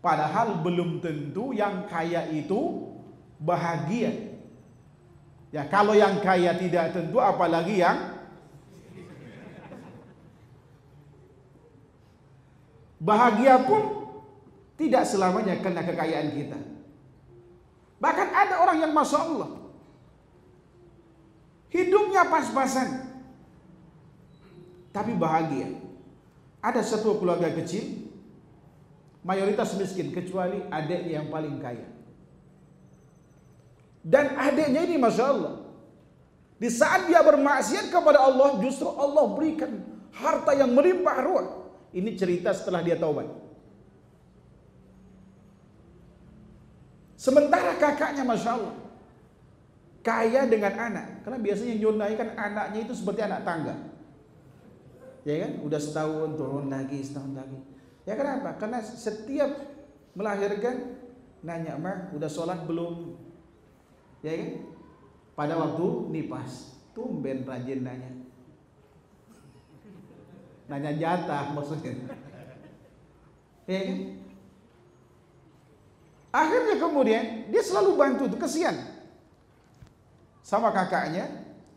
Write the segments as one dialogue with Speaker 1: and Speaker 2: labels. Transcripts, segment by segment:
Speaker 1: Padahal belum tentu yang kaya itu bahagia. Ya, kalau yang kaya tidak tentu, apalagi yang bahagia pun tidak selamanya karena kekayaan kita. Bahkan ada orang yang Masya Allah hidupnya pas-pasan tapi bahagia. Ada satu keluarga kecil, mayoritas miskin kecuali adiknya yang paling kaya. Dan adiknya ini Masya Allah, di saat dia bermaksiat kepada Allah, justru Allah berikan harta yang melimpah ruah. Ini cerita setelah dia taubat. Sementara kakaknya Masya Allah kaya dengan anak. Karena biasanya yang nyunai kan anaknya itu seperti anak tangga, ya kan? Udah setahun turun lagi, setahun lagi. Ya kenapa? Karena setiap melahirkan nanya, "Mah, udah sholat belum?" Ya kan? Pada waktu nifas, tumben rajin nanya. Nanya jatah maksudnya. Ya kan? Akhirnya kemudian dia selalu bantu, tuh kesian sama kakaknya,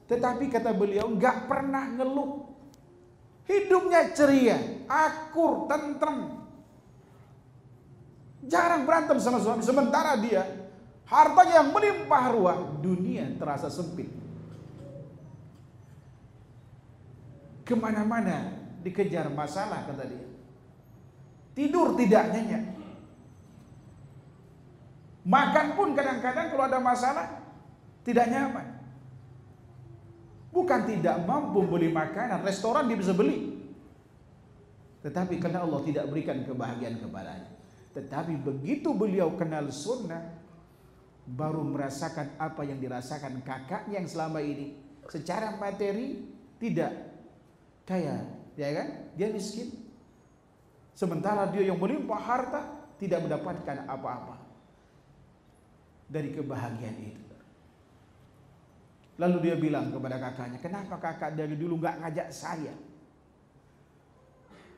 Speaker 1: tetapi kata beliau nggak pernah ngeluh. Hidupnya ceria, akur, tentrem, jarang berantem sama suami. Sementara dia hartanya yang melimpah ruah, dunia terasa sempit. Kemana-mana dikejar masalah kata dia. Tidur tidak nyenyak. Makan pun kadang-kadang kalau ada masalah tidak nyaman. Bukan tidak mampu beli makanan, restoran dia bisa beli, tetapi karena Allah tidak berikan kebahagiaan kepadanya. Tetapi begitu beliau kenal sunnah, baru merasakan apa yang dirasakan kakaknya yang selama ini secara materi tidak kaya, ya kan? Dia miskin. Sementara dia yang melimpah harta tidak mendapatkan apa-apa dari kebahagiaan itu. Lalu dia bilang kepada kakaknya, "Kenapa kakak dari dulu nggak ngajak saya?"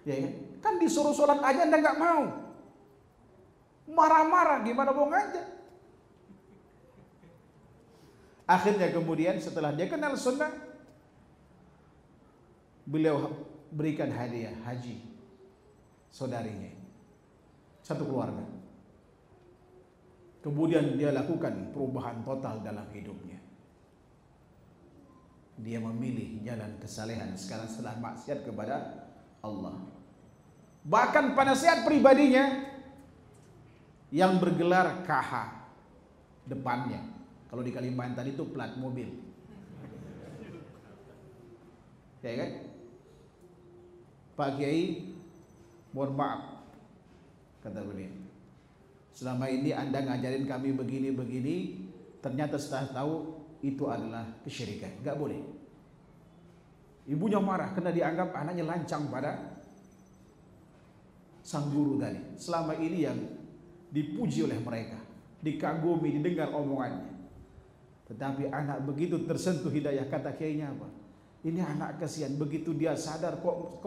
Speaker 1: Ya kan disuruh sholat aja Anda nggak mau. Marah-marah, gimana mau ngajak? Akhirnya kemudian setelah dia kenal sunnah, beliau berikan hadiah haji saudarinya, satu keluarga. Kemudian dia lakukan perubahan total dalam hidupnya. Dia memilih jalan kesalehan sekarang setelah maksiat kepada Allah. Bahkan penasihat pribadinya yang bergelar KH depannya, kalau di Kalimantan itu plat mobil, ya kan? "Pak Kiai, mohon maaf," kata beliau, "selama ini Anda ngajarin kami begini-begini, ternyata setelah tahu itu adalah kesyirikan, nggak boleh." Ibunya marah karena dianggap anaknya lancang pada sang guru tadi. Selama ini yang dipuji oleh mereka, dikagumi, didengar omongannya. Tetapi anak begitu tersentuh hidayah, kata kiainya apa? "Ini anak kasihan, begitu dia sadar kok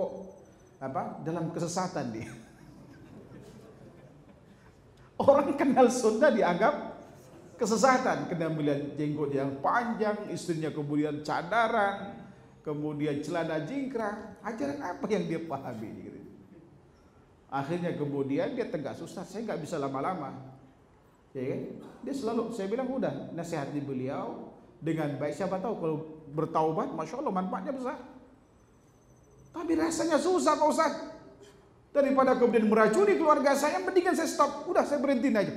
Speaker 1: dalam kesesatan dia." Orang kenal sunnah dianggap kesesatan karena melihat jenggot yang panjang, istrinya kemudian cadaran, kemudian celana jingkrang. Ajaran apa yang dia pahami gitu. Akhirnya kemudian dia tegas, "Ustaz, saya nggak bisa lama-lama." Ya kan? Dia selalu, saya bilang udah nasihati beliau dengan baik, siapa tahu kalau bertaubat, Masya Allah manfaatnya besar. Tapi rasanya susah Pak Ustaz. Daripada kemudian meracuni keluarga saya, mendingan saya stop. Udah saya berhenti aja.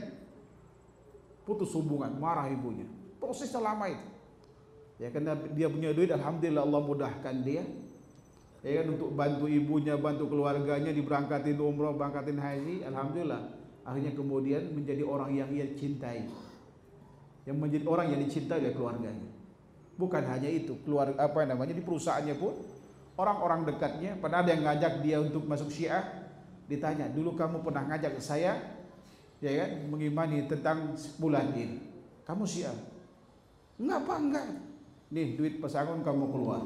Speaker 1: Putus hubungan, marah ibunya. Prosesnya lama itu. Ya karena dia punya duit, alhamdulillah Allah mudahkan dia. Ya kan, untuk bantu ibunya, bantu keluarganya, diberangkatin umroh, berangkatin haji, alhamdulillah. Akhirnya kemudian menjadi orang yang ia cintai. Yang menjadi orang yang dicintai oleh keluarganya. Bukan hanya itu, keluarga di perusahaannya pun orang-orang dekatnya, pernah ada yang ngajak dia untuk masuk Syiah, ditanya, "Dulu kamu pernah ngajak saya, ya kan, mengimani tentang bulan ini. Kamu Syiah?" "Enggak Pak, enggak." "Nih duit pesangon kamu keluar."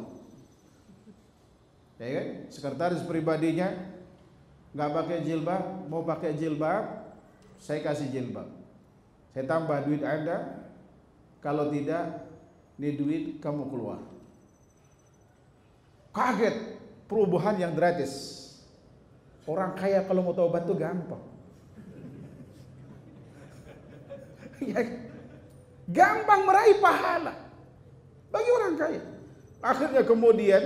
Speaker 1: Ya kan, sekretaris pribadinya nggak pakai jilbab, mau pakai jilbab, saya kasih jilbab, saya tambah duit Anda, kalau tidak, ini duit kamu keluar. Kaget, perubahan yang gratis. Orang kaya kalau mau taubat tuh gampang. Ya, gampang meraih pahala bagi orang kaya. Akhirnya kemudian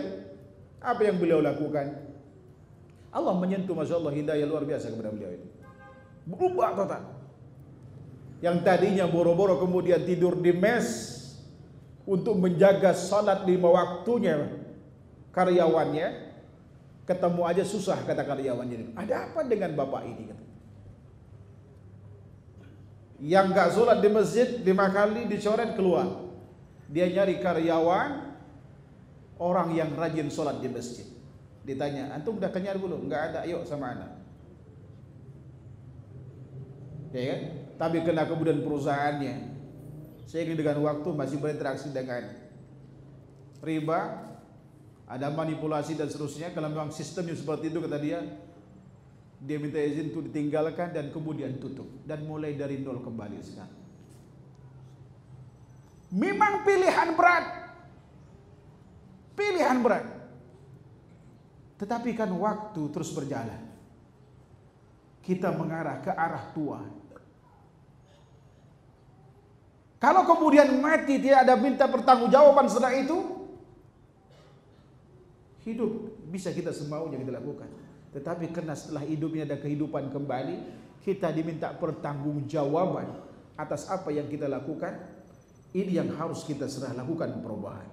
Speaker 1: apa yang beliau lakukan? Allah menyentuh, Masya Allah, hidayah luar biasa kepada beliau itu. Berubah total. Yang tadinya boro-boro kemudian tidur di mes untuk menjaga salat 5 waktunya karyawannya, ketemu aja susah, kata karyawannya. Ada apa dengan bapak ini? Yang gak sholat di masjid 5 kali dicoret keluar. Dia nyari karyawan orang yang rajin sholat di masjid. Ditanya, antum udah kenyar belum? Enggak ada, yuk sama anak. Ya kan? Tapi kena kemudian perusahaannya seiring dengan waktu masih berinteraksi dengan riba, ada manipulasi dan seterusnya. Kalau memang sistemnya seperti itu, kata dia minta izin untuk ditinggalkan dan kemudian tutup dan mulai dari nol kembali sekarang. Memang pilihan berat, tetapi kan waktu terus berjalan, kita mengarah ke arah tua. Kalau kemudian mati tidak ada minta pertanggungjawaban setelah itu, hidup bisa kita semaunya kita lakukan. Tetapi karena setelah hidupnya ada kehidupan kembali, kita diminta pertanggungjawaban atas apa yang kita lakukan. Ini yang harus kita serah lakukan perubahan.